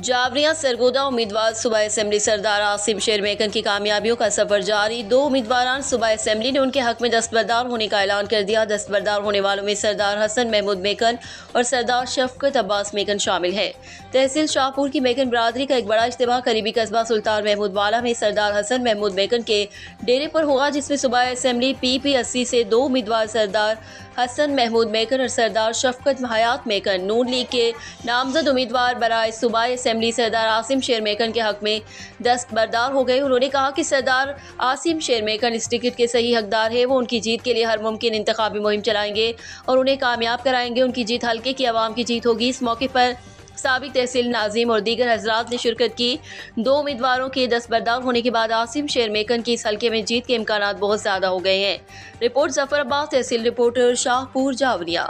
जावरिया सरगोदा उम्मीदवार सूबा असेंबली सरदार आसिम शेर मेकन की कामयाबियों का सफर जारी। 2 उम्मीदवारान सूबा असेंबली ने उनके हक में दस्तबरदार होने का ऐलान कर दिया। दस्तबरदार होने वालों में सरदार हसन महमूद मेकन और सरदार शफकत अब्बास मेकन शामिल हैं। तहसील शाहपुर की मेकन बरादरी का एक बड़ा इज्तिमा करीबी कस्बा सुल्तान महमूद वाला में सरदार हसन महमूद मेकन के डेरे पर होगा, जिसमें सूबा असेंबली PP80 से 2 उम्मीदवार सरदार हसन महमूद मेकन और सरदार शफकत हयात मेकन नून लीग के नामजद उम्मीदवार बराए सूबा असेंबली सरदार आसिम शेर मेकन के हक में दस्तबरदार हो गए। उन्होंने कहा कि सरदार आसिम शेर मेकन इस टिकट के सही हकदार है। वो उनकी जीत के लिए हर मुमकिन इंतखाबी मुहिम चलाएंगे और उन्हें कामयाब कराएंगे। उनकी जीत हल्के की आवाम की जीत होगी। इस मौके पर साबिक तहसील नाजिम और दीगर हजरात ने शिरकत की। 2 उम्मीदवारों के दस्तबरदार होने के बाद आसिम शेर मेकन की इस हल्के में जीत के इम्कानात बहुत ज़्यादा हो गए हैं। रिपोर्ट जफर अब्बास, तहसील रिपोर्टर, शाहपुर, जावरिया।